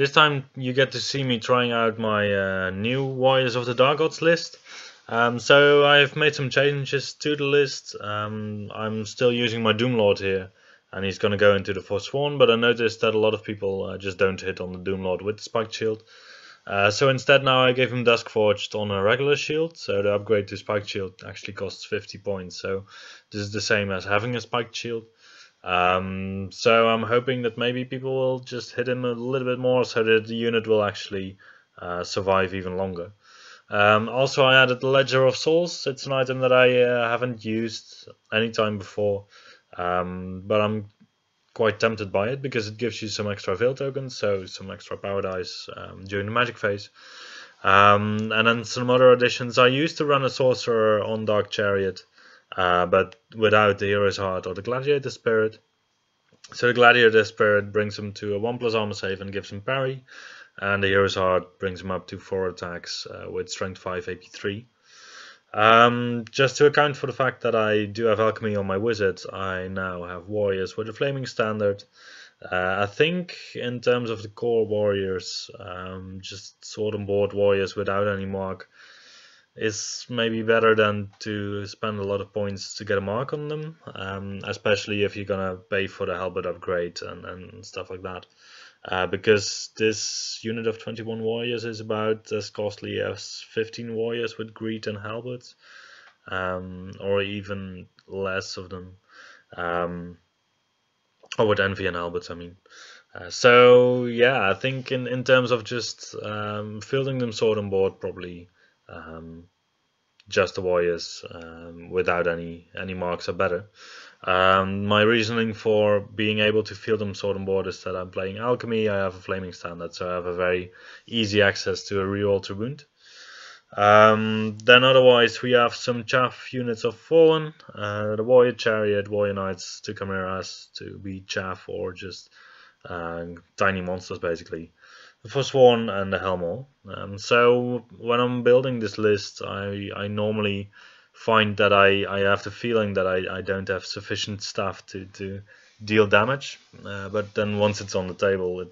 This time you get to see me trying out my new Warriors of the Dark Gods list. So I've made some changes to the list. I'm still using my Doomlord here, and he's going to go into the Forsworn, but I noticed that a lot of people just don't hit on the Doomlord with the Spiked Shield. So instead now I gave him Duskforged on a regular shield, so the upgrade to Spiked Shield actually costs 50 points, so this is the same as having a Spiked Shield. So I'm hoping that maybe people will just hit him a little bit more so that the unit will actually survive even longer. Also I added the Ledger of Souls. It's an item that I haven't used any time before, but I'm quite tempted by it because it gives you some extra veil tokens, so some extra power dice during the magic phase. And then some other additions. I used to run a sorcerer on Dark Chariot, but without the Hero's Heart or the Gladiator Spirit. So the Gladiator Spirit brings him to a 1+ armor save and gives him parry, and the Hero's Heart brings him up to 4 attacks with Strength 5 AP 3. Just to account for the fact that I do have Alchemy on my Wizard, I now have Warriors with a Flaming Standard. I think in terms of the core Warriors, just Sword and Board Warriors without any mark is maybe better than to spend a lot of points to get a mark on them, especially if you're gonna pay for the Halberd upgrade and stuff like that. Because this unit of 21 warriors is about as costly as 15 warriors with Greed and Halberds, or even less of them, or with Envy and Halberds, I mean. So yeah, I think in terms of just fielding them sword and board, probably just the warriors without any marks are better. My reasoning for being able to field them sword and board is that I'm playing Alchemy, I have a Flaming Standard, so I have a very easy access to a reroll to wound. Then otherwise we have some chaff units of Fallen, the Warrior Chariot, Warrior Knights, 2 Chimeras to be chaff or just tiny monsters basically, the Forsworn and the Helmor. So when I'm building this list, I normally find that I have the feeling that I don't have sufficient stuff to deal damage, but then once it's on the table,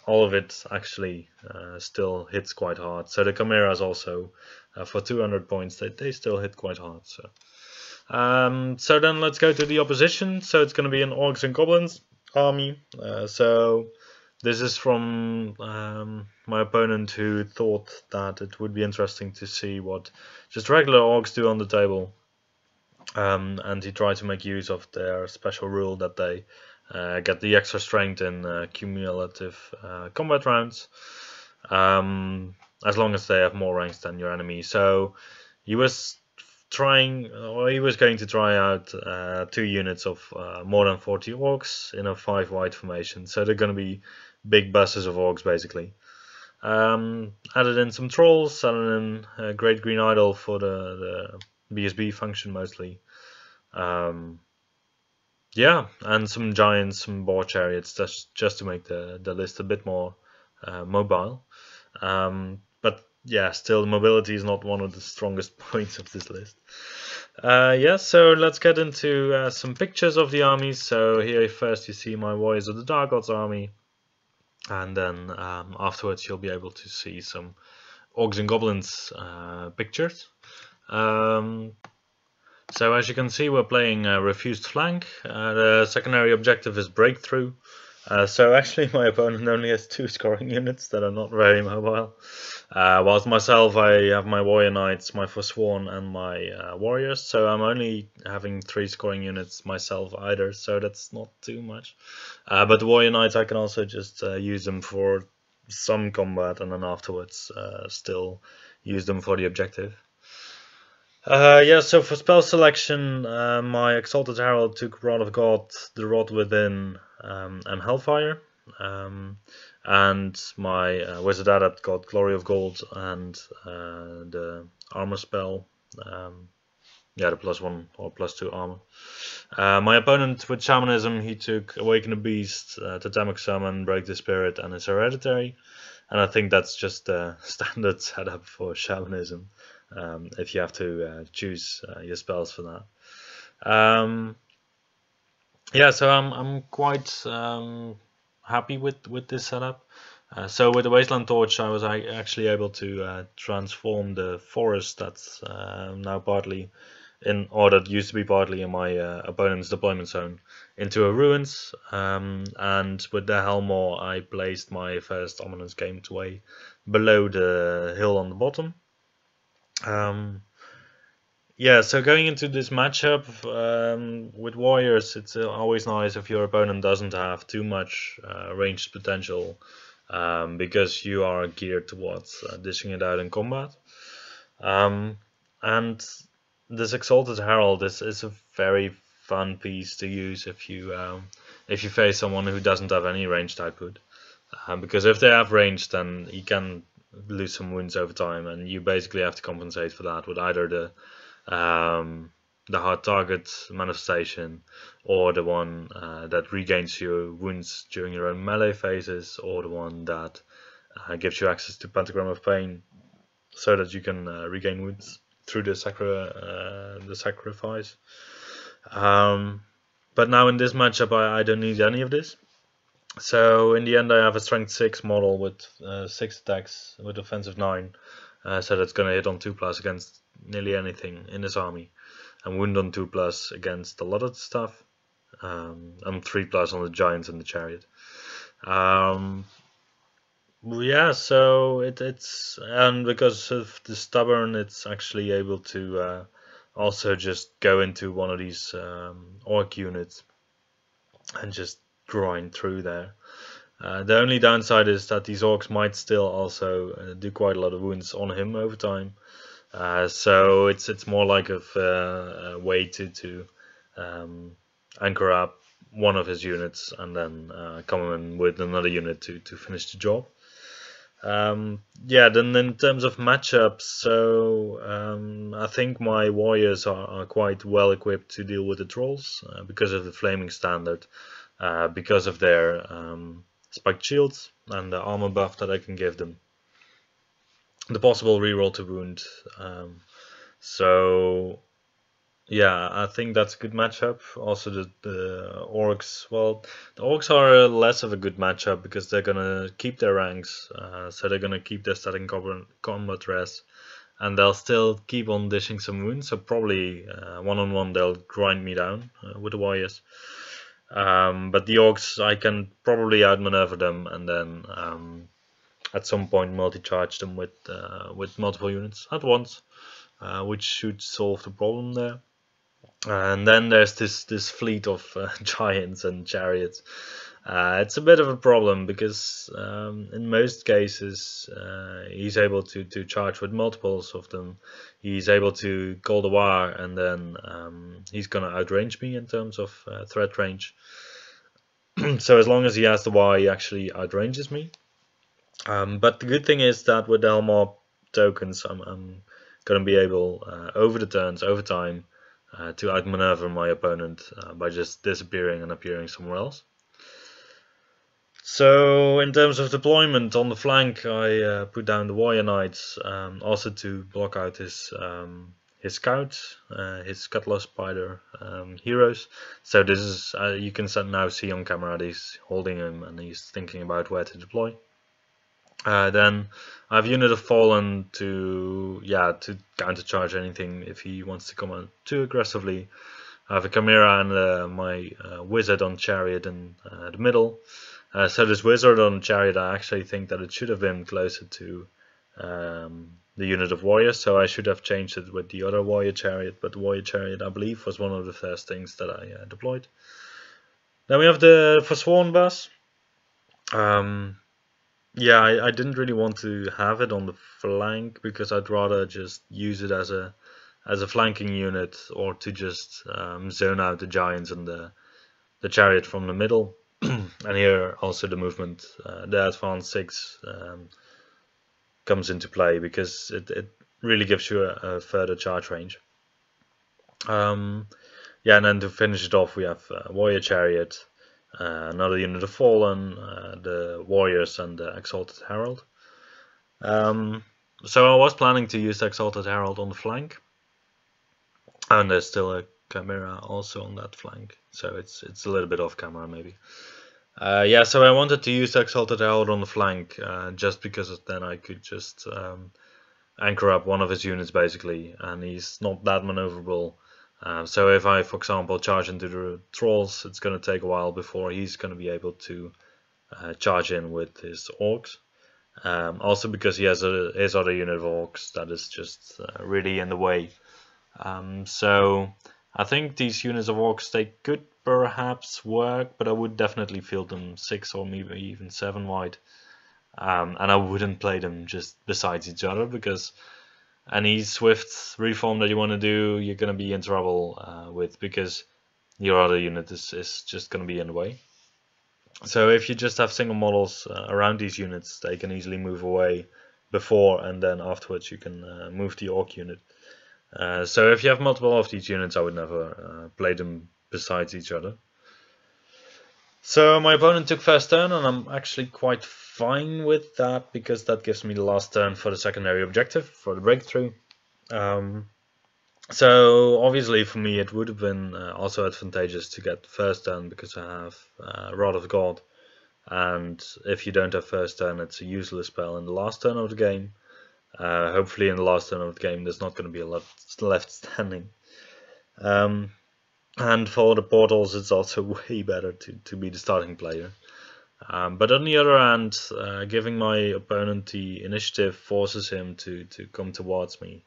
all of it actually still hits quite hard. So the Chimeras also, for 200 points, they still hit quite hard. So then let's go to the opposition. So it's going to be an Orcs and Goblins army. So this is from my opponent, who thought that it would be interesting to see what just regular Orcs do on the table, and he tried to make use of their special rule that they get the extra strength in cumulative combat rounds, as long as they have more ranks than your enemy. So he was going to try out 2 units of more than 40 Orcs in a 5-wide formation. So they're going to be big buses of Orcs basically. Added in some Trolls, added in a Great Green Idol for the BSB function mostly. Yeah, and some Giants, some Boar Chariots, just to make the list a bit more mobile. But yeah, still mobility is not one of the strongest points of this list. Yeah, so let's get into some pictures of the armies. So here first you see my Warriors of the Dark Gods army, and then afterwards you'll be able to see some Orcs and Goblins pictures. So as you can see, we're playing Refused Flank. The secondary objective is Breakthrough. So actually my opponent only has 2 scoring units that are not very mobile. Whilst myself, I have my Warrior Knights, my Forsworn and my Warriors. So I'm only having 3 scoring units myself either, so that's not too much. But the Warrior Knights, I can also just use them for some combat, and then afterwards still use them for the objective. Yeah, so for spell selection, my Exalted Herald took Rod of God, the Rod Within, and Hellfire. And my Wizard Adept got Glory of Gold and the armor spell. Yeah, the +1 or +2 armor. My opponent with Shamanism, he took Awaken the Beast, Totemic Summon, Break the Spirit, and his Hereditary. And I think that's just the standard setup for Shamanism, if you have to choose your spells for that. Yeah, so I'm quite happy with this setup. So with the Wasteland Torch, I was actually able to transform the forest that's now partly or that used to be partly in my opponent's deployment zone, into a ruins. And with the Helmore, I placed my first Ominous Gateway below the hill on the bottom. Yeah, so going into this matchup with warriors, it's always nice if your opponent doesn't have too much ranged potential, because you are geared towards dishing it out in combat. And this Exalted Herald is a very fun piece to use if you face someone who doesn't have any ranged output, because if they have range, then he can lose some wounds over time, and you basically have to compensate for that with either the hard target manifestation, or the one that regains your wounds during your own melee phases, or the one that gives you access to Pentagram of Pain, so that you can regain wounds through the sacrifice. But now in this matchup, I don't need any of this. So in the end, I have a strength 6 model with 6 attacks with offensive 9. So that's going to hit on 2+ against nearly anything in this army, and wound on 2+ against a lot of stuff, and 3+ on the giants and the chariot. Yeah, so it's, and because of the stubborn, it's actually able to also just go into one of these orc units and just grind through there. The only downside is that these orcs might still also do quite a lot of wounds on him over time. So it's more like a way to anchor up one of his units and then come in with another unit to finish the job. Yeah, then in terms of matchups, so I think my warriors are quite well equipped to deal with the trolls because of the flaming standard, because of their spiked shields and the armor buff that I can give them, the possible reroll to wound. So yeah, I think that's a good matchup. Also the orcs, well, the orcs are less of a good matchup because they're gonna keep their ranks, so they're gonna keep their static combat rest, and they'll still keep on dishing some wounds, so probably one-on-one they'll grind me down with the warriors. But the orcs, I can probably outmaneuver them, and then at some point multi-charge them with multiple units at once, which should solve the problem there. And then there's this fleet of giants and chariots. It's a bit of a problem because in most cases he's able to charge with multiples of them. He's able to call the war, and then he's gonna outrange me in terms of threat range. So as long as he has the war, he actually outranges me. But the good thing is that with the Helmar tokens, I'm gonna be able over the turns, over time, to outmaneuver my opponent by just disappearing and appearing somewhere else. So in terms of deployment on the flank, I put down the warrior knights, also to block out his scouts, his cutlass spider heroes. So this is you can now see on camera that he's holding him and he's thinking about where to deploy. Then I have Unit of Fallen to countercharge anything if he wants to come out too aggressively. I have a Chimera and my Wizard on Chariot in the middle. So this Wizard on Chariot, I actually think that it should have been closer to the unit of Warriors, so I should have changed it with the other Warrior Chariot, but the Warrior Chariot, I believe, was one of the first things that I deployed. Then we have the Forsworn Bus. Yeah, I didn't really want to have it on the flank because I'd rather just use it as a flanking unit, or to just zone out the giants and the chariot from the middle. And here also the movement, the advanced 6 comes into play because it really gives you a further charge range. Yeah, and then to finish it off, we have Warrior Chariot, another Unit of Fallen, the Warriors, and the Exalted Herald. So I was planning to use the Exalted Herald on the flank, and there's still a Chimera also on that flank, so it's a little bit off camera maybe. Yeah, so I wanted to use the Exalted Herald on the flank, just because then I could just anchor up one of his units basically, and he's not that maneuverable. So if I, for example, charge into the trolls, it's going to take a while before he's going to be able to charge in with his orcs. Also because he has his other unit of orcs that is just really in the way. So I think these units of orcs, they could perhaps work, but I would definitely field them 6 or maybe even 7 wide. And I wouldn't play them just besides each other, because any swift reform that you want to do, you're going to be in trouble with, because your other unit is just going to be in the way. So if you just have single models around these units, they can easily move away before, and then afterwards you can move the orc unit. So if you have multiple of these units, I would never play them besides each other. So my opponent took first turn, and I'm actually quite fine with that, because that gives me the last turn for the secondary objective, for the breakthrough. So obviously for me it would have been also advantageous to get first turn, because I have Rod of God, and if you don't have first turn, it's a useless spell in the last turn of the game. Hopefully in the last turn of the game there's not going to be a lot left standing. And for the portals, it's also way better to be the starting player. But on the other hand, giving my opponent the initiative forces him to come towards me.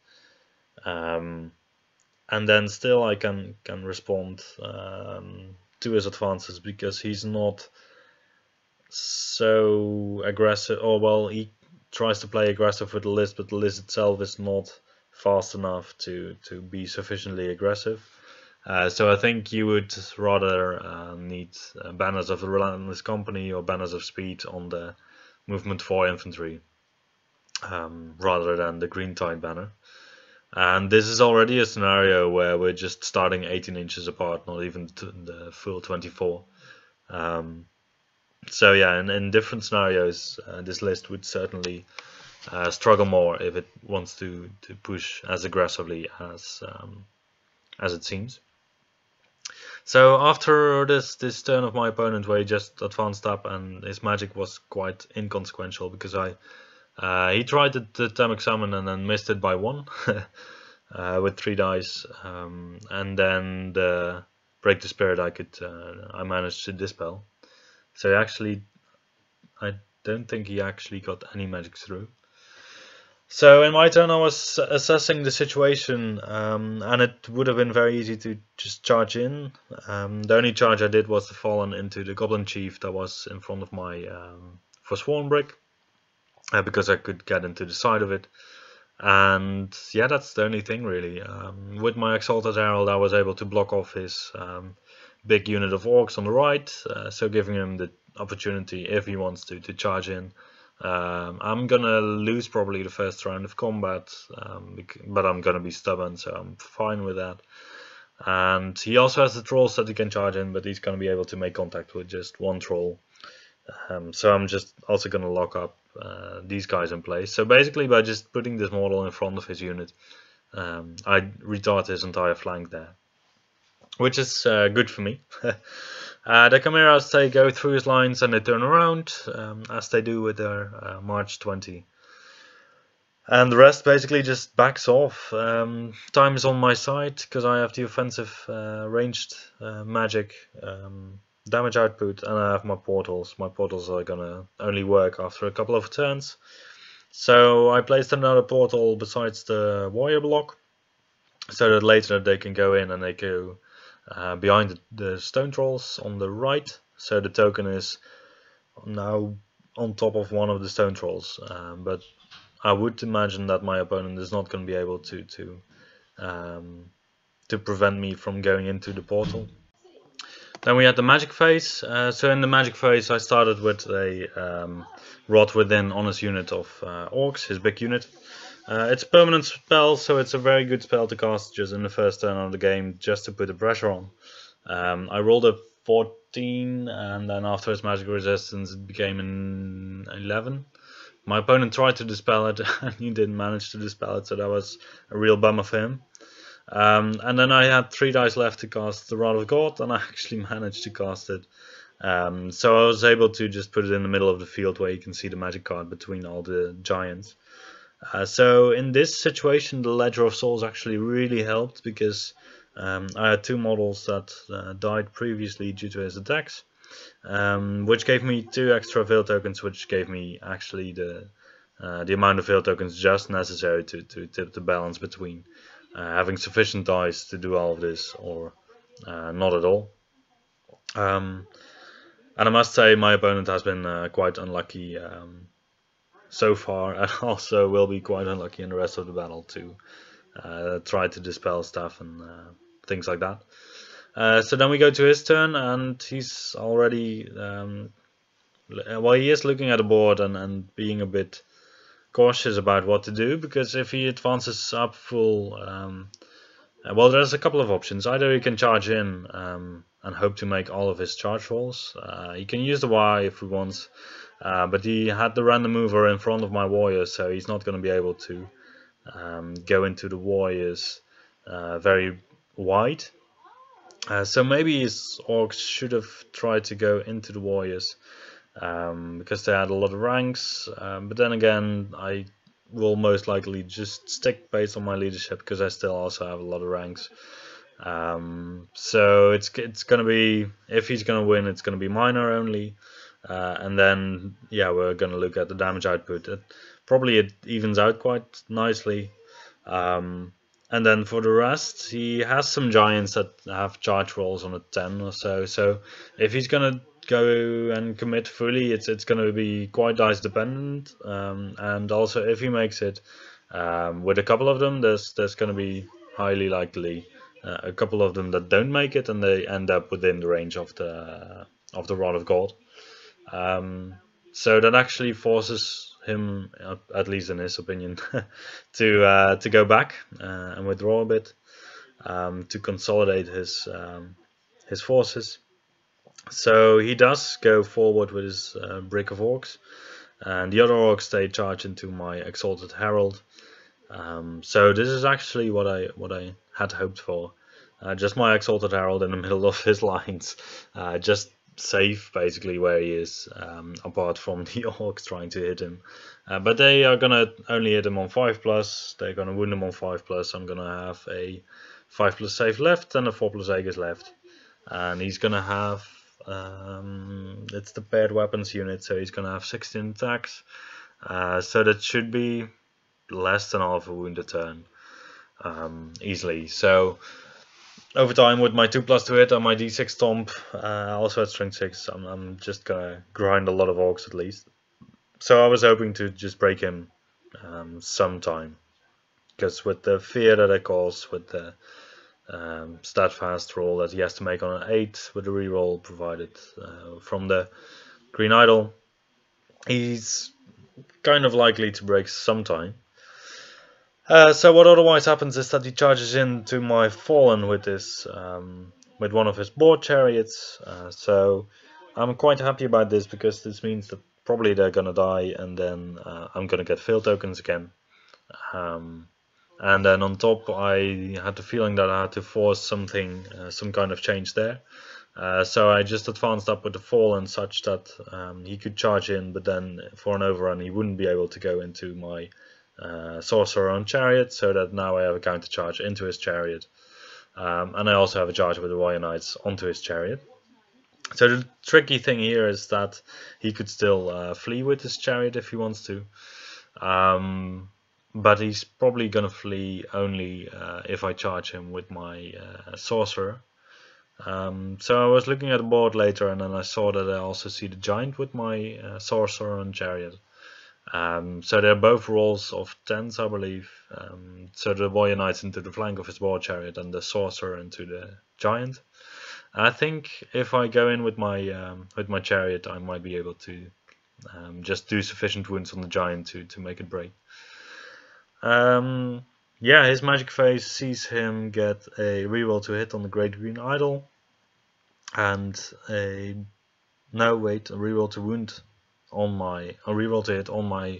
And then still I can respond to his advances, because he's not so aggressive. Or well, he tries to play aggressive with the list, but the list itself is not fast enough to be sufficiently aggressive. So I think you would rather need banners of the Relentless Company or banners of speed on the movement 4 infantry, rather than the Green Tide banner. And this is already a scenario where we're just starting 18 inches apart, not even the full 24. So yeah, in different scenarios, this list would certainly struggle more if it wants to push as aggressively as it seems. So after this turn of my opponent, where he just advanced up and his magic was quite inconsequential, because he tried the Thermic Summon and then missed it by 1 with 3 dice, and then the Break the Spirit I managed to dispel. So actually, I don't think he actually got any magic through. So in my turn I was assessing the situation, and it would have been very easy to just charge in. The only charge I did was to fall into the Goblin Chief that was in front of my Forsworn brick, because I could get into the side of it. And yeah, that's the only thing really. With my Exalted Herald I was able to block off his big unit of Orcs on the right, so giving him the opportunity, if he wants to charge in. I'm gonna lose probably the first round of combat, but I'm gonna be stubborn, so I'm fine with that. And he also has the trolls that he can charge in, but he's gonna be able to make contact with just 1 troll. So I'm just also gonna lock up these guys in place. So basically, by just putting this model in front of his unit, I retard his entire flank there, which is good for me. The Chimeras, they go through his lines and they turn around, as they do with their March 20. And the rest basically just backs off. Time is on my side, because I have the offensive ranged magic damage output, and I have my portals. My portals are gonna only work after a couple of turns. So I placed another portal besides the warrior block, so that later they can go in and they go behind the stone trolls on the right. So the token is now on top of one of the stone trolls, but I would imagine that my opponent is not going to be able to prevent me from going into the portal. Then we had the magic phase. So in the magic phase I started with a Rod Within on his unit of Orcs, his big unit. It's a permanent spell, so it's a very good spell to cast just in the first turn of the game, just to put the pressure on. I rolled a 14, and then after his magic resistance it became an 11. My opponent tried to dispel it and he didn't manage to dispel it, so that was a real bummer for him. And then I had 3 dice left to cast the Rod of God, and I actually managed to cast it. So I was able to just put it in the middle of the field where you can see the magic card between all the giants. So in this situation, the Ledger of Souls actually really helped, because I had 2 models that died previously due to his attacks, which gave me 2 extra veil tokens, which gave me actually the amount of veil tokens just necessary to tip the balance between having sufficient dice to do all of this or not at all. And I must say my opponent has been quite unlucky so far, and also will be quite unlucky in the rest of the battle to try to dispel stuff and things like that. So then we go to his turn, and he's already, well, he is looking at the board and being a bit cautious about what to do, because if he advances up full, well, there's a couple of options. Either he can charge in and hope to make all of his charge rolls. He can use the Y if he wants, but he had the random mover in front of my warriors, so he's not going to be able to go into the warriors very wide. So maybe his orcs should have tried to go into the warriors, because they had a lot of ranks, but then again, I will most likely just stick based on my leadership, because I still also have a lot of ranks. So it's gonna be, if he's gonna win, it's gonna be minor only, and then yeah, we're gonna look at the damage output. Probably it evens out quite nicely. And then for the rest, he has some giants that have charge rolls on a 10 or so. So if he's gonna go and commit fully, it's gonna be quite dice dependent. And also if he makes it with a couple of them, there's gonna be highly likely a couple of them that don't make it, and they end up within the range of the Rod of God. So that actually forces him, at least in his opinion, to go back and withdraw a bit, to consolidate his forces. So he does go forward with his brick of orcs, and the other orcs, they charge into my Exalted Herald. So this is actually what I had hoped for. Just my Exalted Herald in the middle of his lines, just safe basically where he is, apart from the orcs trying to hit him. But they are gonna only hit him on 5+, they're gonna wound him on 5+, I'm gonna have a 5+ save left and a 4+ Aegis left. And he's gonna have, it's the paired weapons unit, so he's gonna have 16 attacks. So that should be less than half a wound a turn, easily. So over time, with my 2+ to hit and my D6 stomp, also at strength 6, I'm just gonna grind a lot of orcs at least. So I was hoping to just break him sometime, because with the fear that I cause, with the stat-fast roll that he has to make on an 8 with the reroll provided from the Green Idol, he's kind of likely to break sometime. So what otherwise happens is that he charges into my Fallen with this, with one of his board chariots. So I'm quite happy about this, because this means that probably they're gonna die, and then I'm gonna get fail tokens again. And then on top, I had the feeling that I had to force something, some kind of change there. So I just advanced up with the Fallen such that he could charge in, but then for an overrun he wouldn't be able to go into my Sorcerer on Chariot, so that now I have a counter charge into his Chariot. And I also have a charge with the Warrior Knights onto his Chariot. So the tricky thing here is that he could still flee with his Chariot if he wants to. But he's probably gonna flee only if I charge him with my Sorcerer. So I was looking at the board later, and then I saw that I also see the Giant with my Sorcerer on Chariot. So they're both rolls of 10s, I believe. So the Warrior Knights into the flank of his War Chariot, and the Sorcerer into the Giant. I think if I go in with my Chariot, I might be able to just do sufficient wounds on the Giant to make it break. Yeah, his Magic Phase sees him get a reroll to hit on the Great Green Idol, and a reroll to wound on my, a reroll to hit on my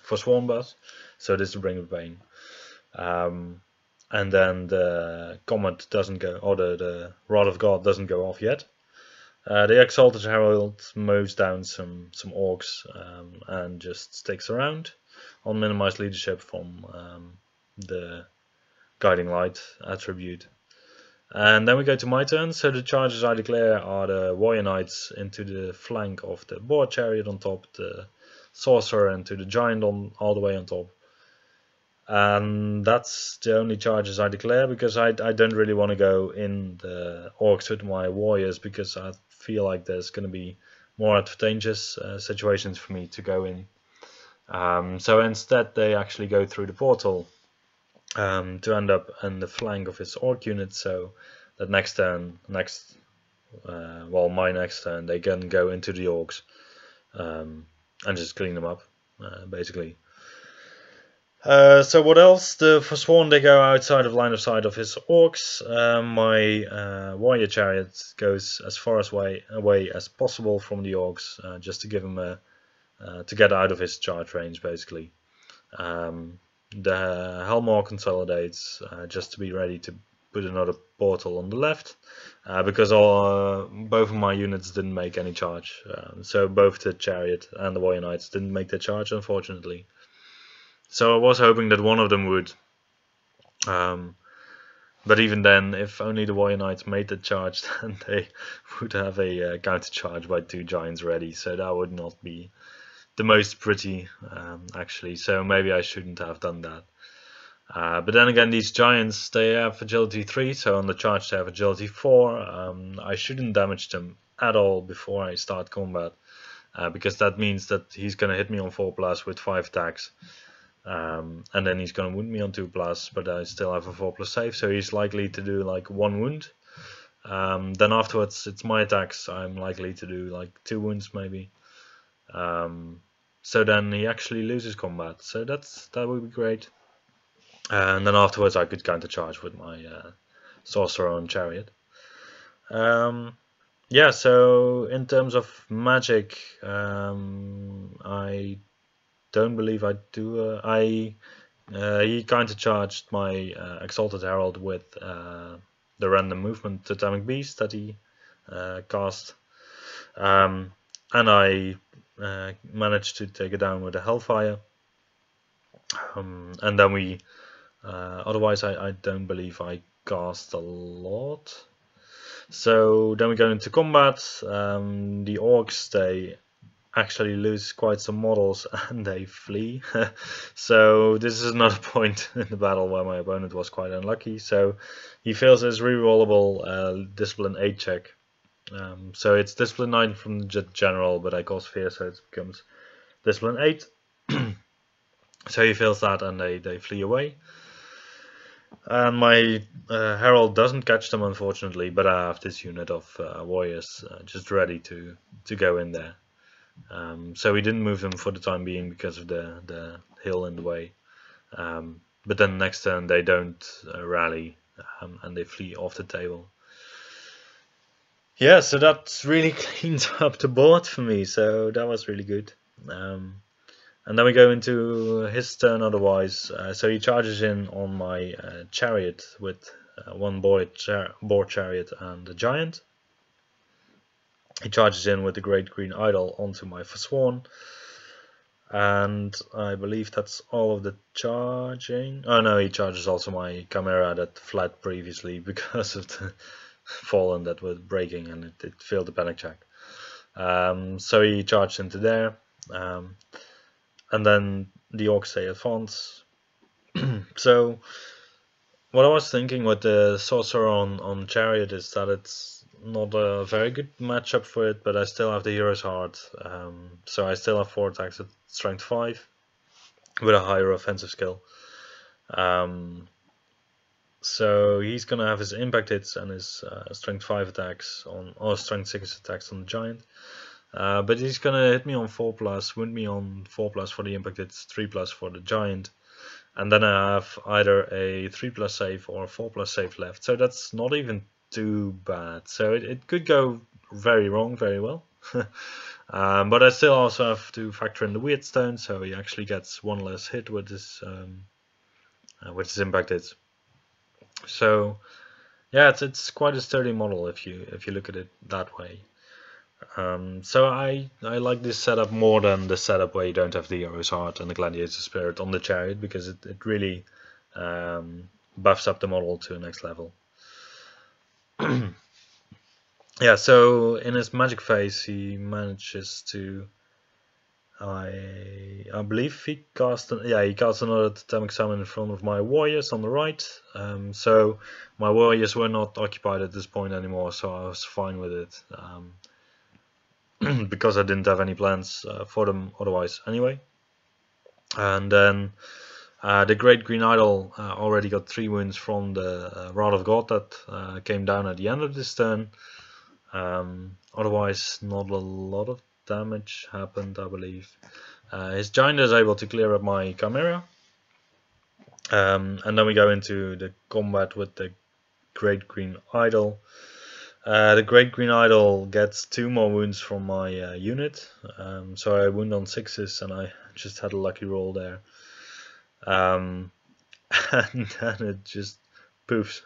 Forsworn Boss. So this is the Bring of Pain. And then the Comet doesn't go, or the Rod of God doesn't go off yet. The Exalted Herald mows down some Orcs and just sticks around on minimized leadership from the Guiding Light attribute. And then we go to my turn. So the charges I declare are the Warrior Knights into the flank of the Boar Chariot on top, the Sorcerer into the Giant on all the way on top. And that's the only charges I declare, because I don't really want to go in the Orcs with my Warriors, because I feel like there's going to be more advantageous situations for me to go in. So instead they actually go through the portal to end up on the flank of his Orc unit, so that my next turn they can go into the Orcs and just clean them up, basically. So what else? The Forsworn, they go outside of line of sight of his Orcs. My Warrior Chariot goes as far away as possible from the Orcs, just to give him to get out of his charge range, basically. The Helmor consolidates just to be ready to put another portal on the left, because both of my units didn't make any charge. So both the Chariot and the Warrior Knights didn't make their charge, unfortunately. So I was hoping that one of them would. But even then, if only the Warrior Knights made the charge, then they would have a counter charge by 2 Giants ready. So that would not be the most pretty, actually. So maybe I shouldn't have done that. But then again, these Giants, they have agility 3, so on the charge they have agility 4. I shouldn't damage them at all before I start combat, because that means that he's going to hit me on 4+ with 5 attacks. And then he's going to wound me on 2+, but I still have a 4+ save, so he's likely to do like 1 wound. Then afterwards it's my attacks, I'm likely to do like 2 wounds maybe. So then he actually loses combat, so that would be great. And then afterwards I could countercharge with my Sorcerer on Chariot. Yeah, so in terms of magic, I don't believe I do. He countercharged my Exalted Herald with the random movement Totemic Beast that he cast, and I managed to take it down with a Hellfire. And then we, otherwise I don't believe I cast a lot. So then we go into combat. The Orcs, they actually lose quite some models and they flee. So this is another point in the battle where my opponent was quite unlucky. So he fails his rerollable Discipline 8 check. So it's Discipline 9 from the General, but I cause fear, so it becomes Discipline 8. So he fails that and they flee away. And my Herald doesn't catch them, unfortunately, but I have this unit of warriors just ready to go in there. So we didn't move them for the time being because of the hill in the way. But then next turn they don't rally and they flee off the table. Yeah, so that really cleans up the board for me, so that was really good. And then we go into his turn otherwise. So he charges in on my chariot with 1 boar chariot and a giant. He charges in with the Great Green Idol onto my Forsworn. And I believe that's all of the charging. Oh no, he charges also my Chimera that fled previously because of the Fallen that was breaking and it failed the panic check. So he charged into there. And then the Orcs, they advance. So what I was thinking with the Sorcerer on Chariot is that it's not a very good matchup for it, but I still have the Hero's Heart. So I still have 4 attacks at strength 5 with a higher offensive skill. So he's gonna have his impact hits and his strength 5 attacks or strength 6 attacks on the giant. But he's gonna hit me on 4+, wound me on 4+ for the impact hits, 3+ for the giant, and then I have either a 3+ save or a 4+ save left. So that's not even too bad. So it could go very wrong, very well. But I still also have to factor in the Weird Stone, so he actually gets 1 less hit with his impact hits. So yeah, it's quite a sturdy model if you look at it that way. So I like this setup more than the setup where you don't have the Hero's Heart and the Gladiator Spirit on the chariot, because it really buffs up the model to the next level. Yeah, so in his magic phase he manages to, I believe he cast another totemic summon in front of my warriors on the right. So my warriors were not occupied at this point anymore, so I was fine with it. Because I didn't have any plans for them otherwise anyway. And then the Great Green Idol already got 3 wounds from the Rod of God that came down at the end of this turn. Otherwise, not a lot of damage happened, I believe. His Giant is able to clear up my Chimera. And then we go into the combat with the Great Green Idol. The Great Green Idol gets 2 more wounds from my unit, so I wound on 6s, and I just had a lucky roll there. And then it just poofs.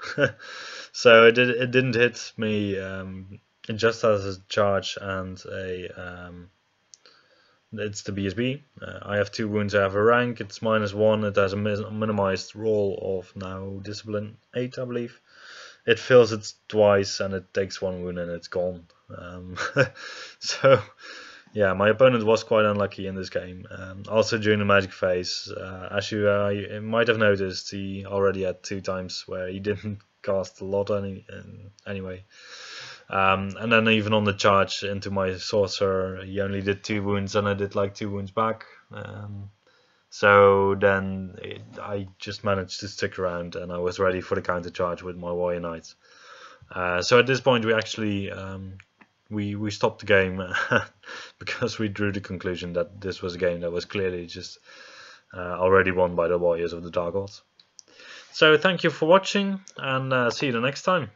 So it didn't hit me. It just has a charge and it's the BSB. I have 2 wounds. I have a rank. It's -1. It has a minimized roll of now discipline 8, I believe. It fills it twice and it takes 1 wound and it's gone. So yeah, my opponent was quite unlucky in this game. Also during the magic phase, as you might have noticed, he already had 2 times where he didn't cast a lot anyway. And then even on the charge into my sorcerer, he only did 2 wounds and I did like 2 wounds back. So then I just managed to stick around and I was ready for the counter charge with my warrior knights. So at this point we actually we stopped the game because we drew the conclusion that this was a game that was clearly just already won by the warriors of the Dark Gods. So thank you for watching and see you the next time.